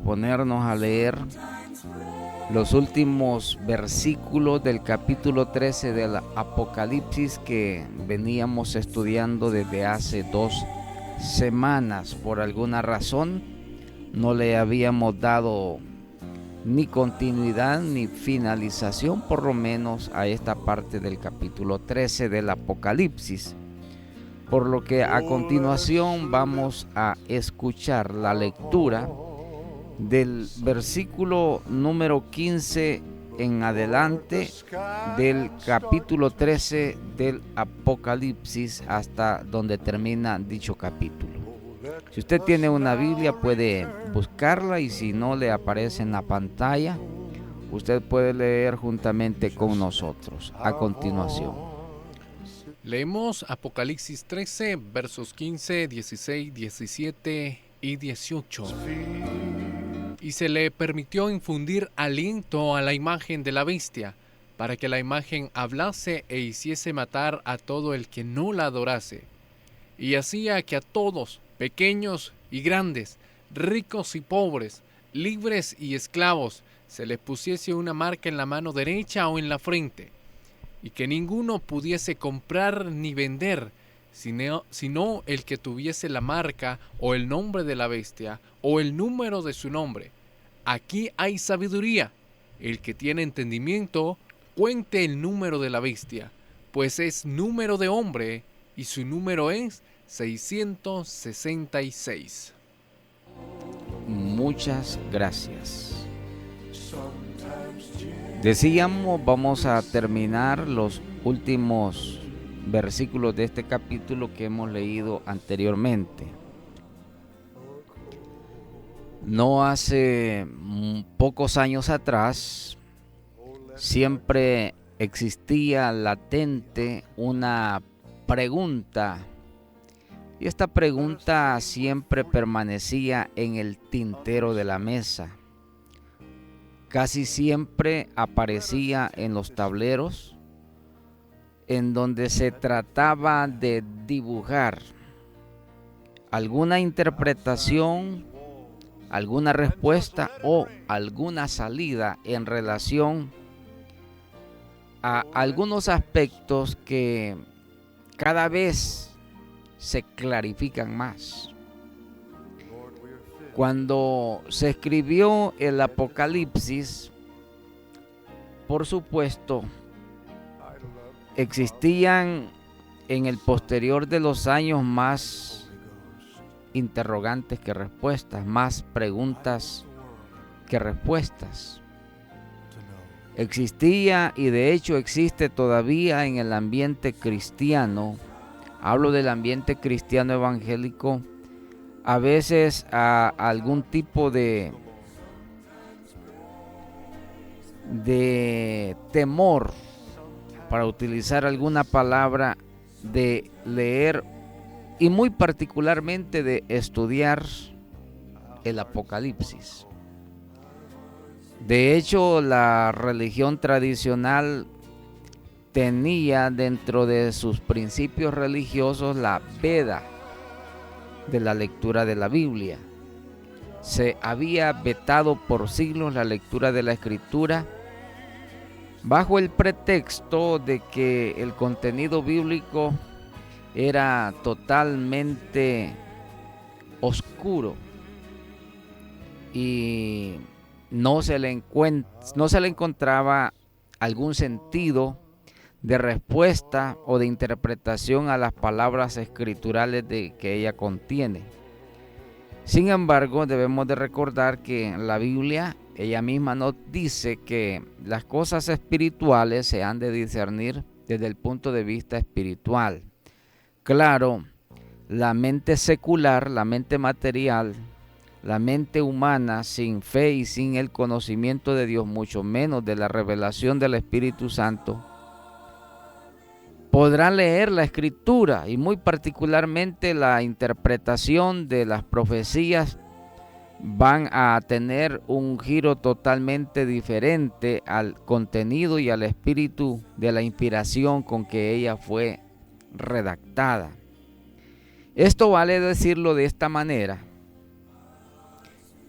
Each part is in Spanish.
disponernos a leer los últimos versículos del capítulo 13 del Apocalipsis que veníamos estudiando desde hace 2 semanas. Por alguna razón no le habíamos dado ni continuidad ni finalización, por lo menos a esta parte del capítulo 13 del Apocalipsis. Por lo que a continuación vamos a escuchar la lectura del versículo número 15 en adelante del capítulo 13 del Apocalipsis hasta donde termina dicho capítulo. Si usted tiene una Biblia puede buscarla, y si no le aparece en la pantalla, usted puede leer juntamente con nosotros a continuación. Leemos Apocalipsis 13, versos 15, 16, 17 y 18. Y se le permitió infundir aliento a la imagen de la bestia, para que la imagen hablase e hiciese matar a todo el que no la adorase. Y hacía que a todos, pequeños y grandes, ricos y pobres, libres y esclavos, se les pusiese una marca en la mano derecha o en la frente, y que ninguno pudiese comprar ni vender, sino el que tuviese la marca o el nombre de la bestia o el número de su nombre. Aquí hay sabiduría. El que tiene entendimiento, cuente el número de la bestia, pues es número de hombre, y su número es 666. Muchas gracias. Decíamos, vamos a terminar los últimos versículos de este capítulo que hemos leído anteriormente. No hace pocos años atrás, siempre existía latente una pregunta, y esta pregunta siempre permanecía en el tintero de la mesa. Casi siempre aparecía en los tableros, en donde se trataba de dibujar alguna interpretación, alguna respuesta o alguna salida en relación a algunos aspectos que cada vez se clarifican más. Cuando se escribió el Apocalipsis, por supuesto, existían en el posterior de los años más interrogantes que respuestas, más preguntas que respuestas. Existía, y de hecho existe todavía en el ambiente cristiano, hablo del ambiente cristiano evangélico, a veces a algún tipo de temor, para utilizar alguna palabra, de leer y muy particularmente de estudiar el Apocalipsis. De hecho, la religión tradicional tenía dentro de sus principios religiosos la veda de la lectura de la Biblia. Se había vetado por siglos la lectura de la Escritura bajo el pretexto de que el contenido bíblico era totalmente oscuro y no se le encontraba algún sentido de respuesta o de interpretación a las palabras escriturales que ella contiene. Sin embargo, debemos de recordar que la Biblia, ella misma nos dice que las cosas espirituales se han de discernir desde el punto de vista espiritual. Claro, la mente secular, la mente material, la mente humana sin fe y sin el conocimiento de Dios, mucho menos de la revelación del Espíritu Santo, podrá leer la Escritura, y muy particularmente la interpretación de las profecías van a tener un giro totalmente diferente al contenido y al espíritu de la inspiración con que ella fue redactada. Esto vale decirlo de esta manera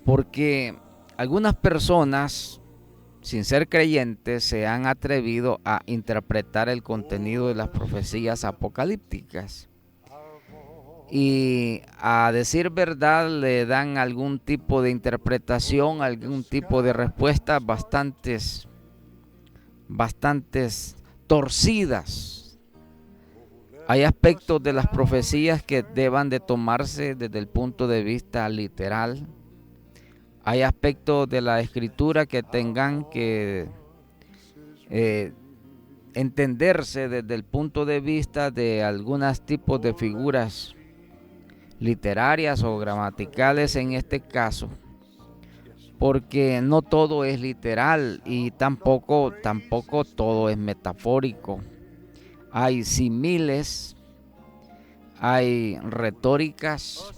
porque algunas personas, sin ser creyentes, se han atrevido a interpretar el contenido de las profecías apocalípticas. Y a decir verdad le dan algún tipo de interpretación, algún tipo de respuesta bastantes torcidas. Hay aspectos de las profecías que deban de tomarse desde el punto de vista literal. Hay aspectos de la escritura que tengan que entenderse desde el punto de vista de algunos tipos de figuras literarias o gramaticales en este caso, porque no todo es literal y tampoco todo es metafórico. Hay símiles, hay retóricas,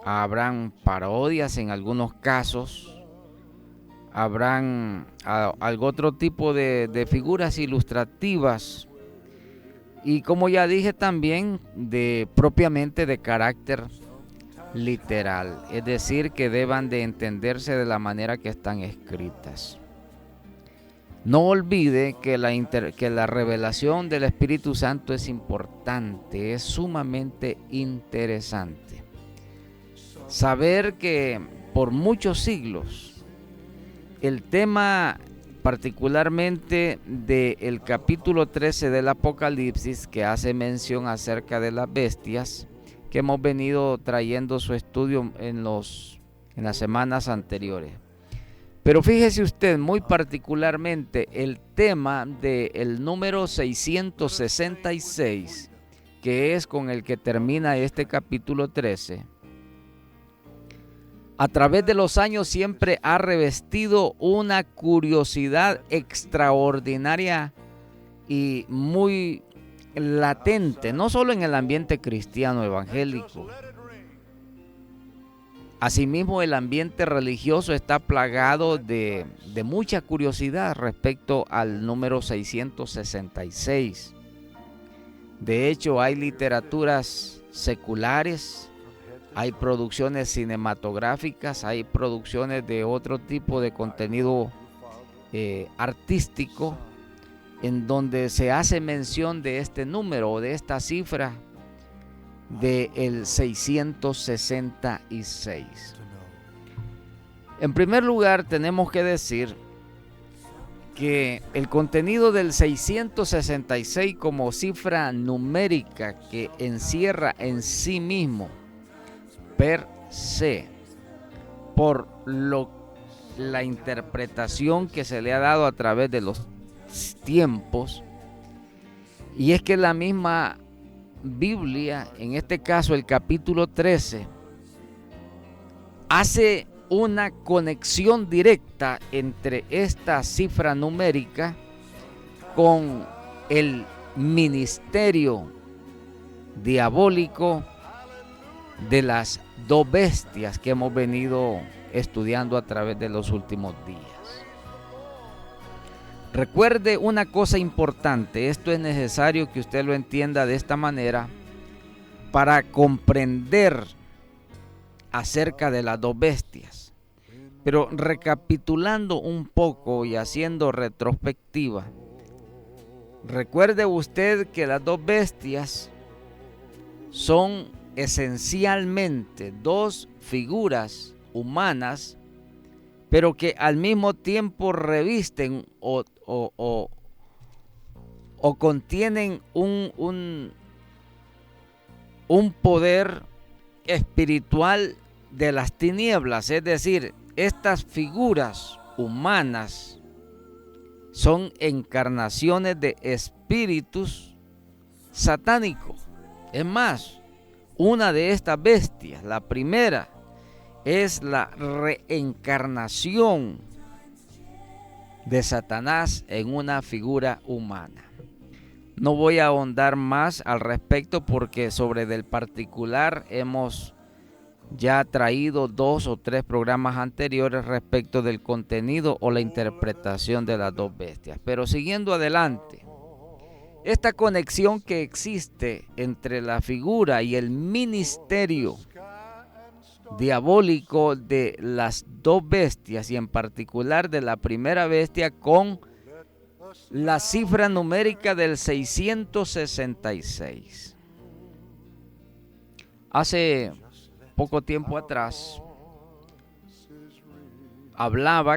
habrán parodias en algunos casos, habrán algún otro tipo de figuras ilustrativas. Y como ya dije también, propiamente de carácter literal, es decir, que deban de entenderse de la manera que están escritas. No olvide que la revelación del Espíritu Santo es importante, es sumamente interesante. Saber que por muchos siglos el tema particularmente del capítulo 13 del Apocalipsis, que hace mención acerca de las bestias, que hemos venido trayendo su estudio en las semanas anteriores. Pero fíjese usted muy particularmente el tema del número 666, que es con el que termina este capítulo 13. A través de los años siempre ha revestido una curiosidad extraordinaria y muy latente, no solo en el ambiente cristiano evangélico. Asimismo, el ambiente religioso está plagado de mucha curiosidad respecto al número 666. De hecho, hay literaturas seculares, hay producciones cinematográficas, hay producciones de otro tipo de contenido artístico, en donde se hace mención de este número o de esta cifra del 666. En primer lugar, tenemos que decir que el contenido del 666 como cifra numérica que encierra en sí mismo per se, por la interpretación que se le ha dado a través de los tiempos, y es que la misma Biblia, en este caso el capítulo 13, hace una conexión directa entre esta cifra numérica con el ministerio diabólico de las dos bestias que hemos venido estudiando a través de los últimos días. Recuerde una cosa importante, esto es necesario que usted lo entienda de esta manera para comprender acerca de las dos bestias. Pero recapitulando un poco y haciendo retrospectiva, recuerde usted que las dos bestias son esencialmente dos figuras humanas, pero que al mismo tiempo revisten o contienen un poder espiritual de las tinieblas. Es decir, estas figuras humanas son encarnaciones de espíritus satánicos. Es más, una de estas bestias, la primera, es la reencarnación de Satanás en una figura humana. No voy a ahondar más al respecto porque sobre del particular hemos ya traído 2 o 3 programas anteriores respecto del contenido o la interpretación de las dos bestias. Pero siguiendo adelante, esta conexión que existe entre la figura y el ministerio diabólico de las dos bestias y en particular de la primera bestia con la cifra numérica del 666. Hace poco tiempo atrás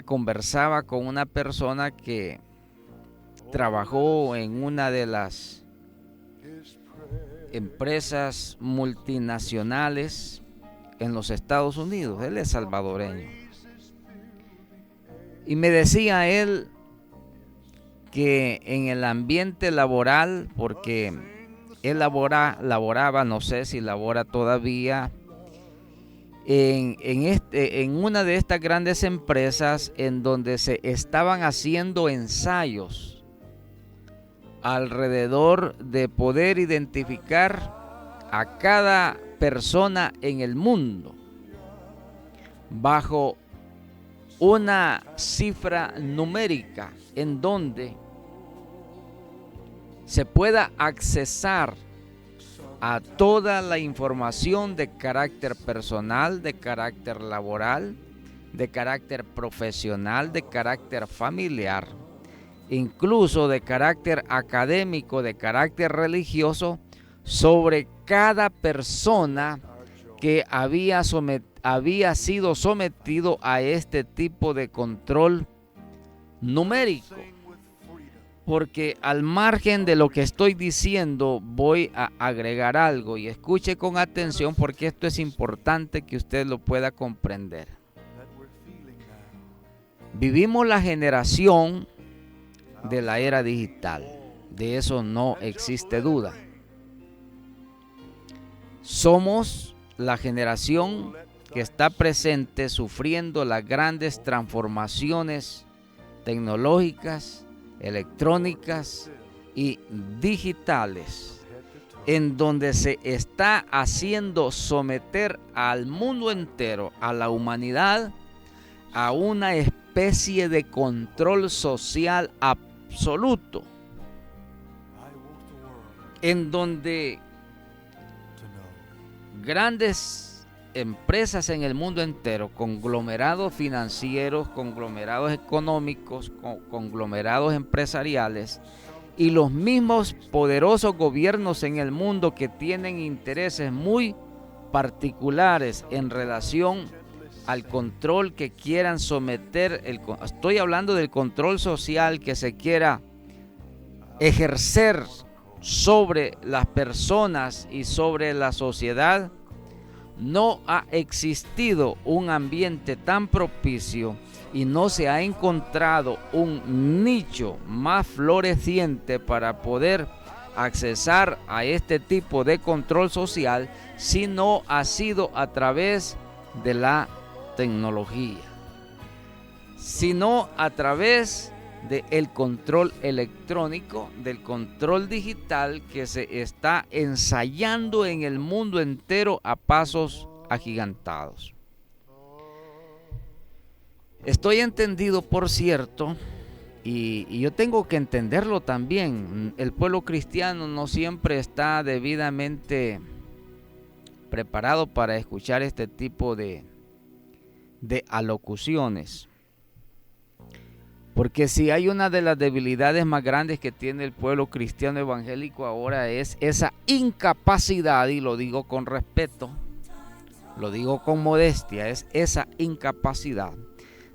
conversaba con una persona que trabajó en una de las empresas multinacionales en los Estados Unidos. Él es salvadoreño. Y me decía él que en el ambiente laboral, porque él laboraba, no sé si labora todavía, en una de estas grandes empresas en donde se estaban haciendo ensayos alrededor de poder identificar a cada persona en el mundo bajo una cifra numérica en donde se pueda accesar a toda la información de carácter personal, de carácter laboral, de carácter profesional, de carácter familiar, incluso de carácter académico, de carácter religioso, sobre cada persona que había sido sometido a este tipo de control numérico. Porque al margen de lo que estoy diciendo, voy a agregar algo y escuche con atención porque esto es importante que usted lo pueda comprender. Vivimos la generación de la era digital, de eso no existe duda. Somos la generación que está presente sufriendo las grandes transformaciones tecnológicas, electrónicas y digitales, en donde se está haciendo someter al mundo entero, a la humanidad, a una especie de control social absoluto, en donde grandes empresas en el mundo entero, conglomerados financieros, conglomerados económicos, conglomerados empresariales y los mismos poderosos gobiernos en el mundo que tienen intereses muy particulares en relación al control que quieran someter. Estoy hablando del control social que se quiera ejercer sobre las personas y sobre la sociedad. No ha existido un ambiente tan propicio y no se ha encontrado un nicho más floreciente para poder accesar a este tipo de control social, si no ha sido a través de la tecnología, sino a través del control electrónico, del control digital que se está ensayando en el mundo entero a pasos agigantados. Estoy entendido, por cierto, y yo tengo que entenderlo también. El pueblo cristiano no siempre está debidamente preparado para escuchar este tipo de alocuciones. Porque si hay una de las debilidades más grandes que tiene el pueblo cristiano evangélico ahora, es esa incapacidad, y lo digo con respeto, lo digo con modestia, es esa incapacidad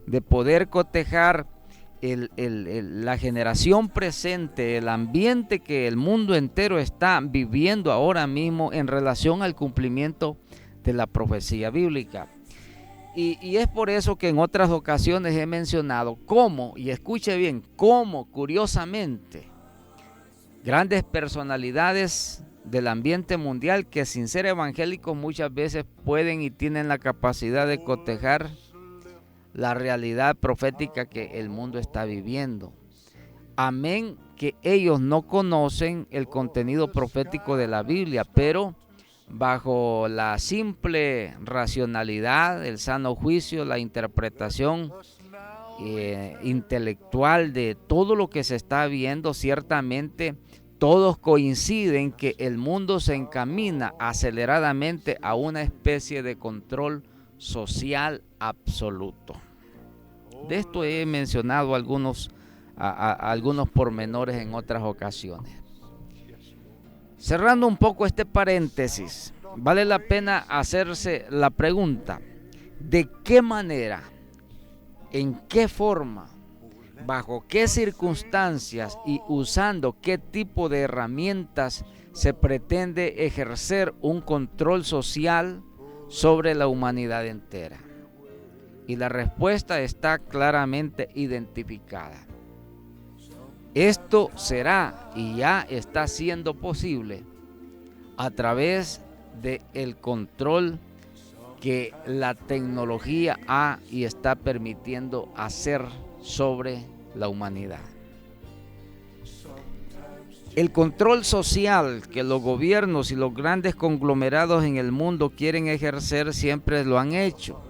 de poder cotejar la generación presente, el ambiente que el mundo entero está viviendo ahora mismo en relación al cumplimiento de la profecía bíblica. Y es por eso que en otras ocasiones he mencionado cómo, y escuche bien, cómo curiosamente grandes personalidades del ambiente mundial que sin ser evangélicos muchas veces pueden y tienen la capacidad de cotejar la realidad profética que el mundo está viviendo. Amén, que ellos no conocen el contenido profético de la Biblia, pero bajo la simple racionalidad, el sano juicio, la interpretación intelectual de todo lo que se está viendo, ciertamente todos coinciden que el mundo se encamina aceleradamente a una especie de control social absoluto. De esto he mencionado algunos pormenores en otras ocasiones. Cerrando un poco este paréntesis, vale la pena hacerse la pregunta: ¿de qué manera, en qué forma, bajo qué circunstancias y usando qué tipo de herramientas se pretende ejercer un control social sobre la humanidad entera? Y la respuesta está claramente identificada. Esto será y ya está siendo posible a través del control que la tecnología ha y está permitiendo hacer sobre la humanidad. El control social que los gobiernos y los grandes conglomerados en el mundo quieren ejercer siempre lo han hecho,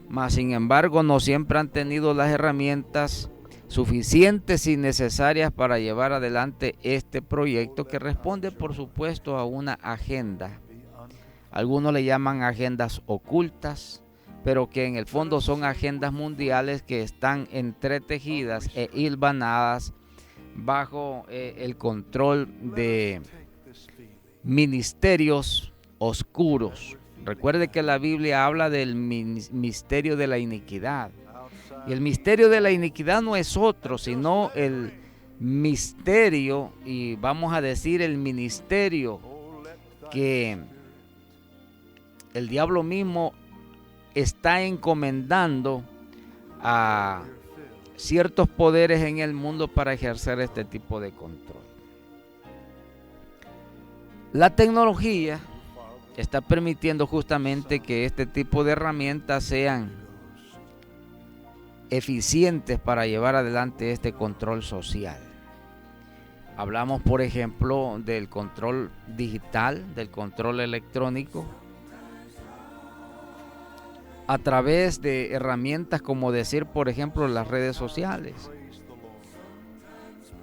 mas sin embargo no siempre han tenido las herramientas suficientes y necesarias para llevar adelante este proyecto, que responde por supuesto a una agenda. Algunos le llaman agendas ocultas, pero que en el fondo son agendas mundiales que están entretejidas e hilvanadas bajo el control de ministerios oscuros. Recuerde que la Biblia habla del misterio de la iniquidad. Y el misterio de la iniquidad no es otro, sino el misterio, y vamos a decir el ministerio, que el diablo mismo está encomendando a ciertos poderes en el mundo para ejercer este tipo de control. La tecnología está permitiendo justamente que este tipo de herramientas sean eficientes para llevar adelante este control social. Hablamos, por ejemplo, del control digital, del control electrónico, a través de herramientas como decir, por ejemplo, las redes sociales.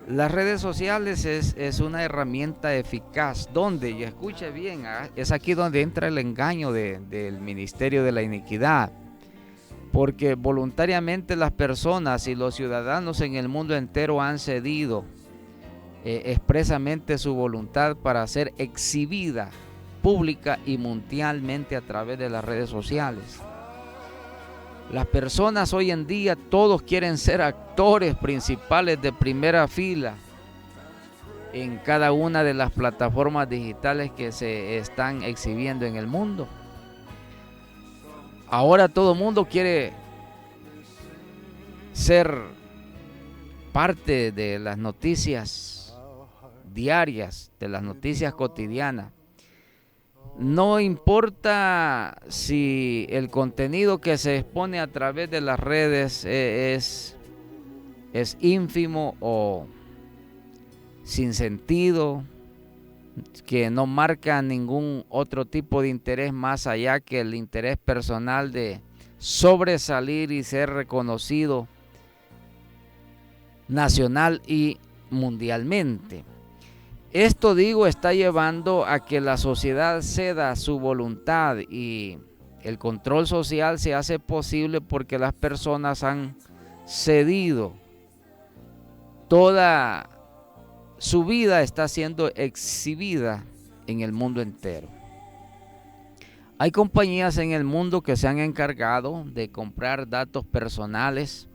Las redes sociales es una herramienta eficaz donde, y escuche bien, es aquí donde entra el engaño del ministerio de la iniquidad, porque voluntariamente las personas y los ciudadanos en el mundo entero han cedido expresamente su voluntad para ser exhibida pública y mundialmente a través de las redes sociales. Las personas hoy en día, todos quieren ser actores principales de primera fila en cada una de las plataformas digitales que se están exhibiendo en el mundo. Ahora todo el mundo quiere ser parte de las noticias diarias, de las noticias cotidianas. No importa si el contenido que se expone a través de las redes es ínfimo o sin sentido, que no marca ningún otro tipo de interés más allá que el interés personal de sobresalir y ser reconocido nacional y mundialmente. Esto, digo, está llevando a que la sociedad ceda su voluntad, y el control social se hace posible porque las personas han cedido. Toda su vida está siendo exhibida en el mundo entero. Hay compañías en el mundo que se han encargado de comprar datos personales,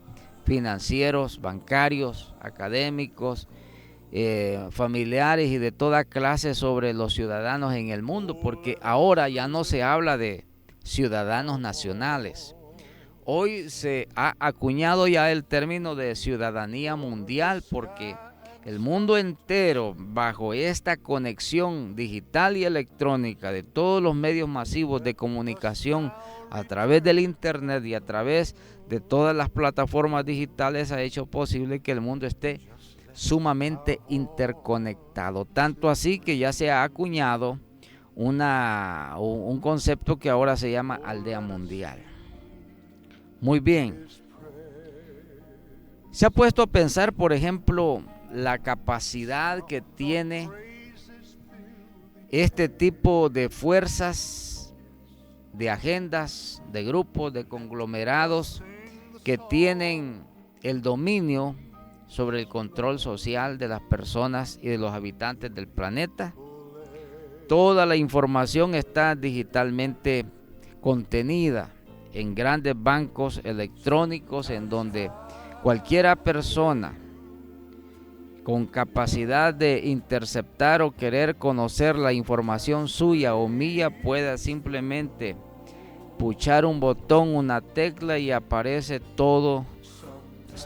financieros, bancarios, académicos, familiares y de toda clase sobre los ciudadanos en el mundo, porque ahora ya no se habla de ciudadanos nacionales. Hoy se ha acuñado ya el término de ciudadanía mundial, porque el mundo entero, bajo esta conexión digital y electrónica de todos los medios masivos de comunicación a través del internet y a través de todas las plataformas digitales, ha hecho posible que el mundo esté sumamente interconectado, tanto así que ya se ha acuñado un concepto que ahora se llama aldea mundial. Muy bien, se ha puesto a pensar, por ejemplo, la capacidad que tiene este tipo de fuerzas de agendas, de grupos, de conglomerados que tienen el dominio sobre el control social de las personas y de los habitantes del planeta. Toda la información está digitalmente contenida en grandes bancos electrónicos en donde cualquiera persona con capacidad de interceptar o querer conocer la información suya o mía pueda simplemente puchar un botón, una tecla y aparece todo,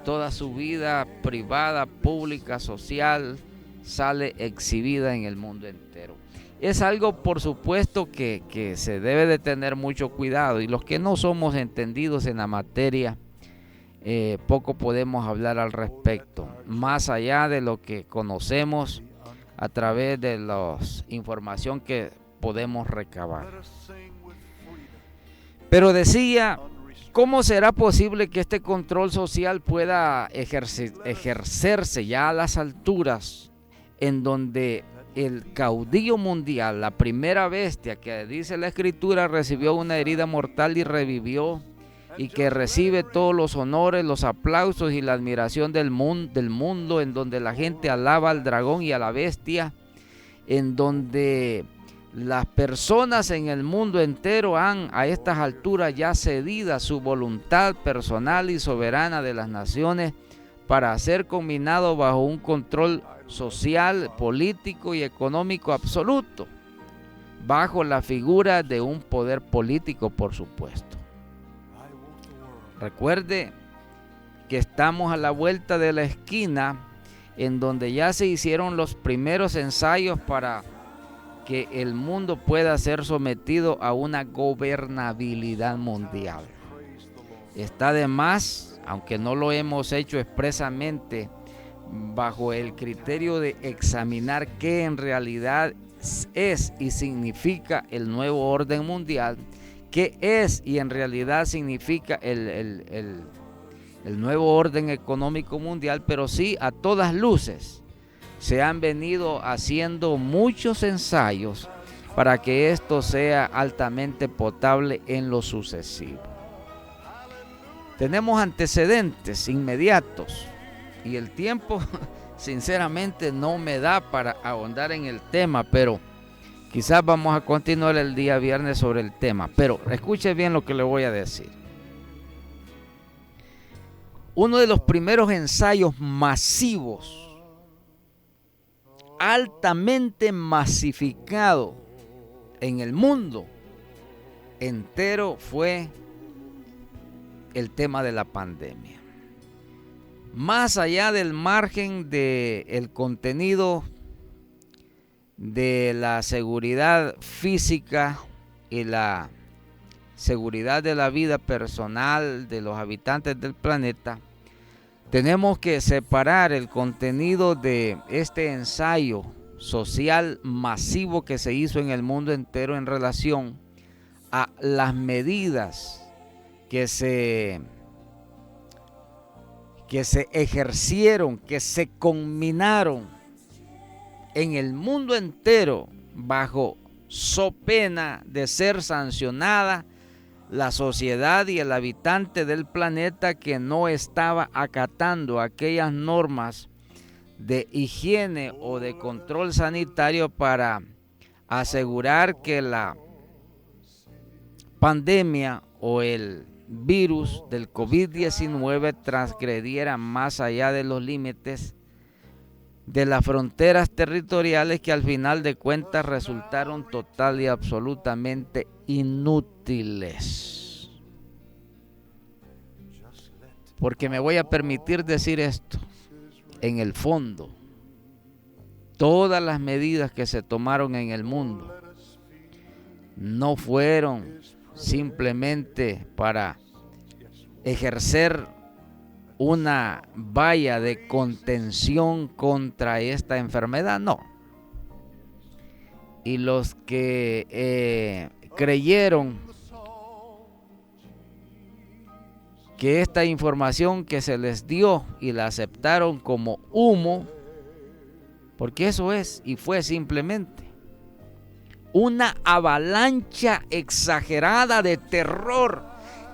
toda su vida privada, pública, social, sale exhibida en el mundo entero. Es algo, por supuesto, que se debe de tener mucho cuidado, y los que no somos entendidos en la materia, poco podemos hablar al respecto, más allá de lo que conocemos a través de la información que podemos recabar. Pero decía, ¿cómo será posible que este control social pueda ejercerse ya a las alturas en donde el caudillo mundial, la primera bestia que dice la Escritura, recibió una herida mortal y revivió, y que recibe todos los honores, los aplausos y la admiración del mundo, en donde la gente alaba al dragón y a la bestia, en donde las personas en el mundo entero han a estas alturas ya cedida su voluntad personal y soberana de las naciones para ser combinado bajo un control social, político y económico absoluto, bajo la figura de un poder político, por supuesto. Recuerde que estamos a la vuelta de la esquina en donde ya se hicieron los primeros ensayos para que el mundo pueda ser sometido a una gobernabilidad mundial. Está de más, aunque no lo hemos hecho expresamente, bajo el criterio de examinar qué en realidad es y significa el nuevo orden mundial, qué es y en realidad significa el nuevo orden económico mundial, pero sí, a todas luces se han venido haciendo muchos ensayos para que esto sea altamente potable en lo sucesivo. Tenemos antecedentes inmediatos y el tiempo sinceramente no me da para ahondar en el tema, pero quizás vamos a continuar el día viernes sobre el tema. Pero escuche bien lo que le voy a decir. Uno de los primeros ensayos masivos, altamente masificado en el mundo entero, fue el tema de la pandemia. Más allá del margen del contenido de la seguridad física y la seguridad de la vida personal de los habitantes del planeta, tenemos que separar el contenido de este ensayo social masivo que se hizo en el mundo entero en relación a las medidas que se ejercieron, que se combinaron en el mundo entero bajo so pena de ser sancionada la sociedad y el habitante del planeta que no estaba acatando aquellas normas de higiene o de control sanitario para asegurar que la pandemia o el virus del COVID-19 transgrediera más allá de los límites de las fronteras territoriales, que al final de cuentas resultaron total y absolutamente inútiles. Porque me voy a permitir decir esto, en el fondo, todas las medidas que se tomaron en el mundo no fueron simplemente para ejercer una valla de contención contra esta enfermedad, no. Y los que creyeron que esta información que se les dio y la aceptaron como humo, porque eso es y fue simplemente una avalancha exagerada de terror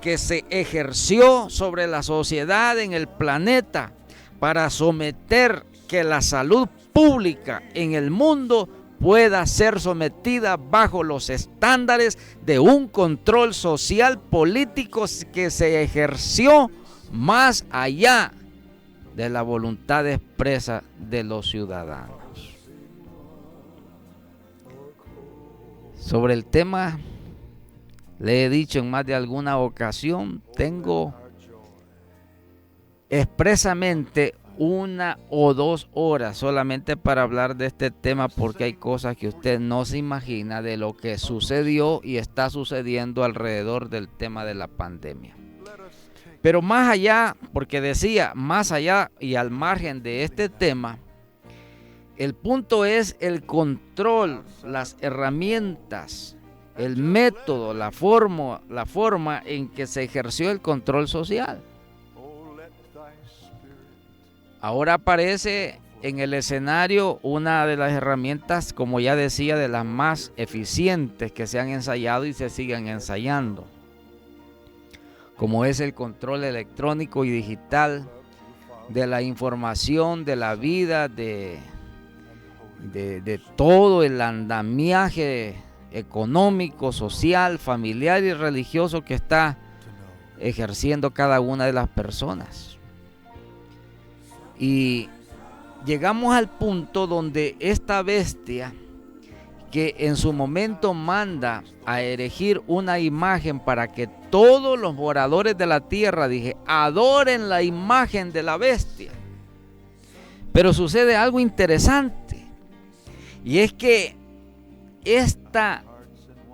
que se ejerció sobre la sociedad en el planeta para someter que la salud pública en el mundo pueda ser sometida bajo los estándares de un control social político que se ejerció más allá de la voluntad expresa de los ciudadanos. Sobre el tema, le he dicho en más de alguna ocasión, tengo expresamente 1 o 2 horas solamente para hablar de este tema, porque hay cosas que usted no se imagina de lo que sucedió y está sucediendo alrededor del tema de la pandemia. Pero más allá, porque decía, más allá y al margen de este tema, el punto es el control, las herramientas, el método, la forma en que se ejerció el control social. Ahora aparece en el escenario una de las herramientas, como ya decía, de las más eficientes que se han ensayado y se siguen ensayando, como es el control electrónico y digital de la información, de la vida, de todo el andamiaje económico, social, familiar y religioso que está ejerciendo cada una de las personas. Y llegamos al punto donde esta bestia, que en su momento manda a erigir una imagen para que todos los moradores de la tierra, adoren la imagen de la bestia. Pero sucede algo interesante, y es que esta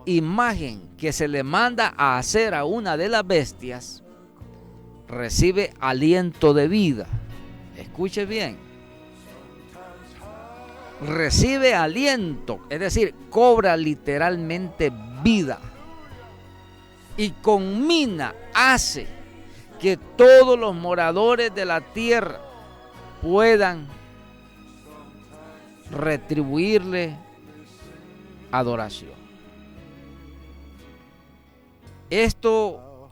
imagen que se le manda a hacer a una de las bestias recibe aliento de vida. Escuche bien. Recibe aliento, es decir, cobra literalmente vida. Y con mina hace que todos los moradores de la tierra puedan retribuirle adoración. Esto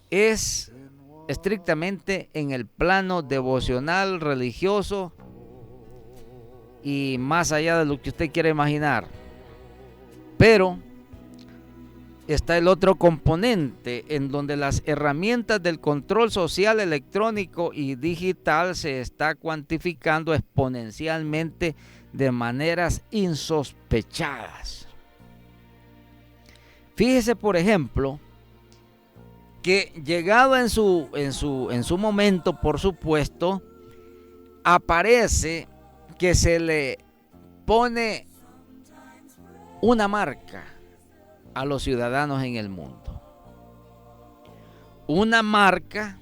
es estrictamente en el plano devocional, religioso y más allá de lo que usted quiera imaginar. Pero está el otro componente en donde las herramientas del control social electrónico y digital se está cuantificando exponencialmente de maneras insospechadas. Fíjese, por ejemplo, que llegado en su momento, por supuesto, aparece que se le pone una marca a los ciudadanos en el mundo. Una marca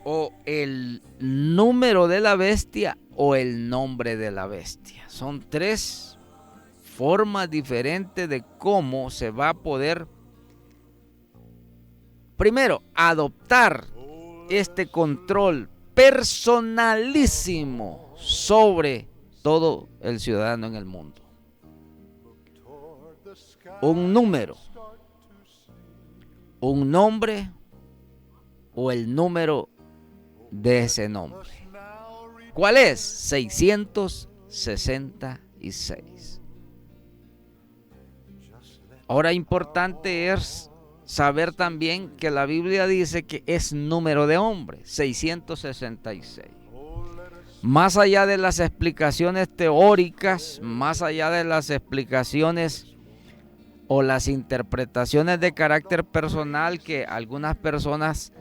o el número de la bestia o el nombre de la bestia. Son 3 formas diferentes de cómo se va a poder, primero, adoptar este control personalísimo sobre todo el ciudadano en el mundo. Un número, un nombre o el número de ese nombre. ¿Cuál es? 666. Ahora, importante es saber también que la Biblia dice que es número de hombre, 666. Más allá de las explicaciones teóricas, más allá de las explicaciones o las interpretaciones de carácter personal que algunas personas,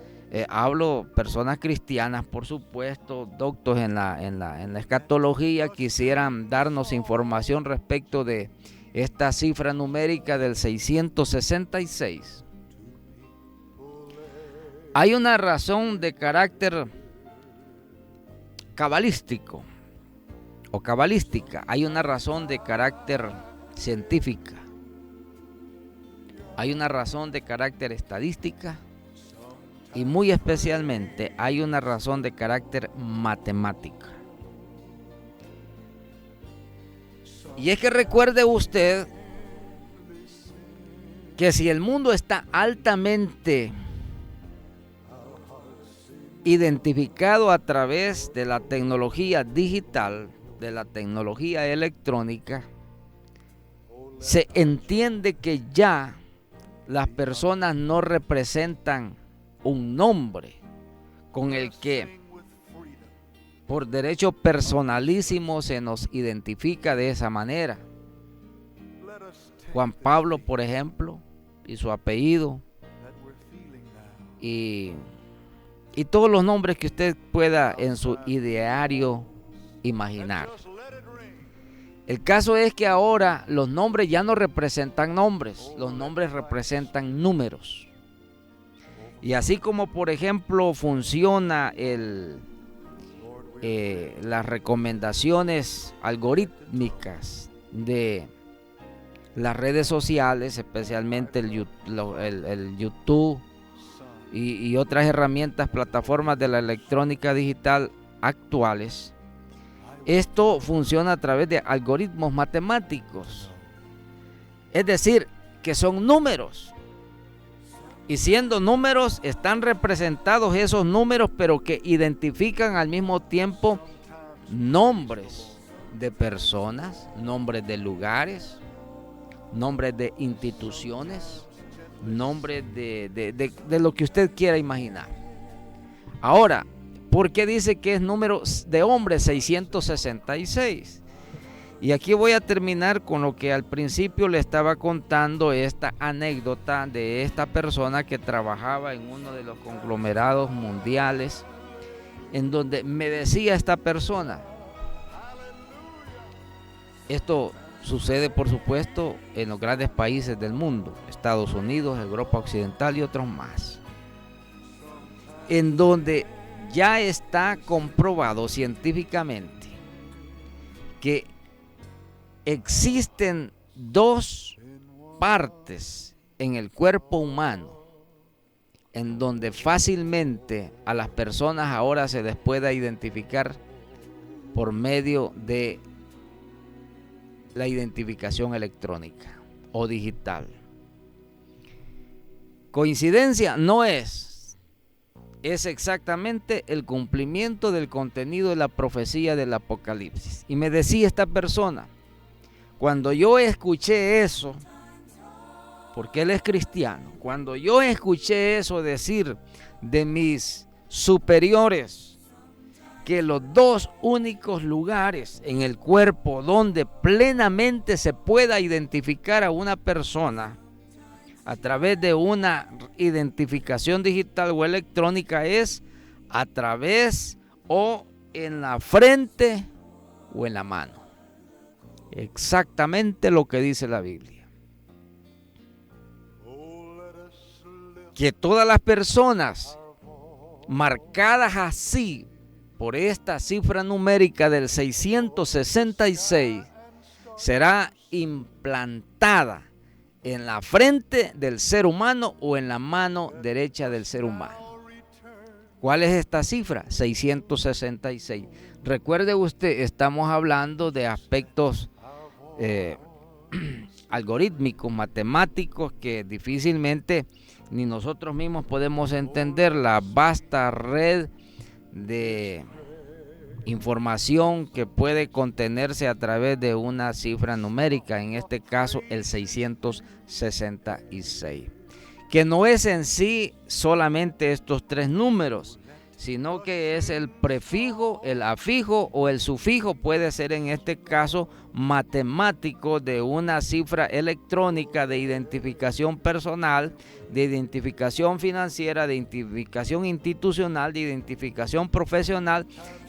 personas cristianas, por supuesto, doctos en la escatología, quisieran darnos información respecto de esta cifra numérica del 666. Hay una razón de carácter cabalístico o cabalística, hay una razón de carácter científica, hay una razón de carácter estadística y muy especialmente hay una razón de carácter matemática. Y es que recuerde usted que si el mundo está altamente identificado a través de la tecnología digital, de la tecnología electrónica, se entiende que ya las personas no representan un nombre con el que por derecho personalísimo se nos identifica de esa manera. Juan Pablo, por ejemplo, y su apellido, y todos los nombres que usted pueda en su ideario imaginar. El caso es que ahora los nombres ya no representan nombres, los nombres representan números. Y así como por ejemplo funciona las recomendaciones algorítmicas de las redes sociales, especialmente el YouTube y otras herramientas, plataformas de la electrónica digital actuales, esto funciona a través de algoritmos matemáticos. Es decir, que son números. Y siendo números, están representados esos números, pero que identifican al mismo tiempo nombres de personas, nombres de lugares, nombres de instituciones, nombres de lo que usted quiera imaginar. Ahora, ¿por qué dice que es número de hombre 666? Y aquí voy a terminar con lo que al principio le estaba contando, esta anécdota de esta persona que trabajaba en uno de los conglomerados mundiales, en donde me decía esta persona, esto sucede por supuesto en los grandes países del mundo, Estados Unidos, Europa Occidental y otros más, en donde ya está comprobado científicamente que existen dos partes en el cuerpo humano en donde fácilmente a las personas ahora se les pueda identificar por medio de la identificación electrónica o digital. Coincidencia no es exactamente el cumplimiento del contenido de la profecía del Apocalipsis. Y me decía esta persona, cuando yo escuché eso, porque él es cristiano, cuando yo escuché eso decir de mis superiores, que los dos únicos lugares en el cuerpo donde plenamente se pueda identificar a una persona a través de una identificación digital o electrónica es a través o en la frente o en la mano. Exactamente lo que dice la Biblia. Que todas las personas marcadas así por esta cifra numérica del 666 será implantada en la frente del ser humano o en la mano derecha del ser humano. ¿Cuál es esta cifra? 666. Recuerde usted, estamos hablando de aspectos algorítmicos, matemáticos, que difícilmente ni nosotros mismos podemos entender la vasta red de información que puede contenerse a través de una cifra numérica, en este caso el 666, que no es en sí solamente estos tres números, sino que es el prefijo, el afijo o el sufijo, puede ser en este caso matemático, de una cifra electrónica de identificación personal, de identificación financiera, de identificación institucional, de identificación profesional,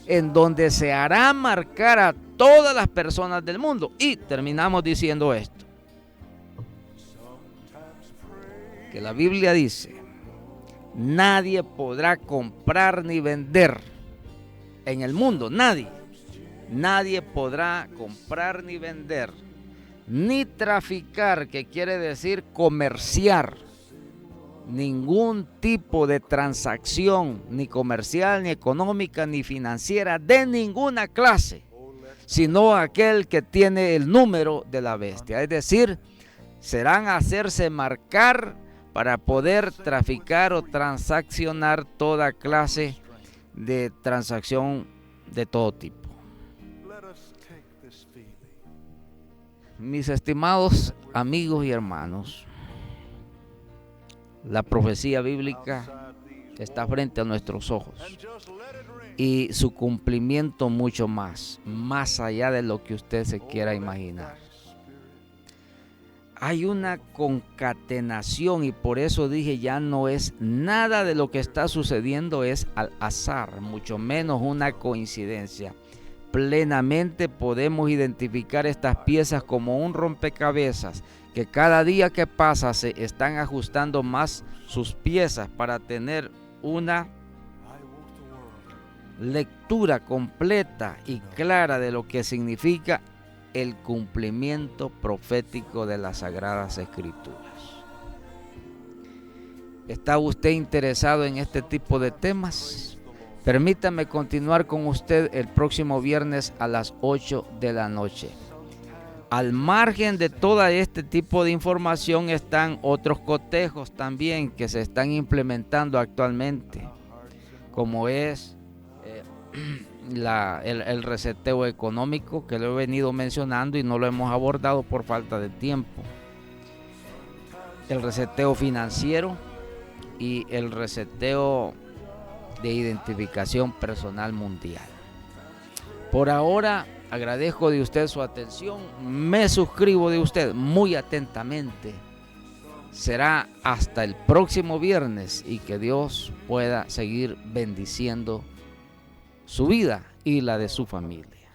en donde se hará marcar a todas las personas del mundo. Y terminamos diciendo esto, que la Biblia dice: nadie podrá comprar ni vender en el mundo, nadie podrá comprar ni vender, ni traficar, que quiere decir comerciar, ningún tipo de transacción, ni comercial, ni económica, ni financiera, de ninguna clase, sino aquel que tiene el número de la bestia. Es decir, serán a hacerse marcar para poder traficar o transaccionar toda clase de transacción de todo tipo. Mis estimados amigos y hermanos, la profecía bíblica está frente a nuestros ojos y su cumplimiento mucho más allá de lo que usted se quiera imaginar. Hay una concatenación y por eso dije, ya no es nada de lo que está sucediendo es al azar, mucho menos una coincidencia. Plenamente podemos identificar estas piezas como un rompecabezas que cada día que pasa se están ajustando más sus piezas para tener una lectura completa y clara de lo que significa el cumplimiento profético de las Sagradas Escrituras. ¿Está usted interesado en este tipo de temas? Permítame continuar con usted el próximo viernes a las 8 de la noche. Al margen de todo este tipo de información están otros cotejos también que se están implementando actualmente, como es el reseteo económico, que lo he venido mencionando y no lo hemos abordado por falta de tiempo. El reseteo financiero y el reseteo de identificación personal mundial. Por ahora agradezco de usted su atención, me suscribo de usted muy atentamente. Será hasta el próximo viernes y que Dios pueda seguir bendiciendo su vida y la de su familia.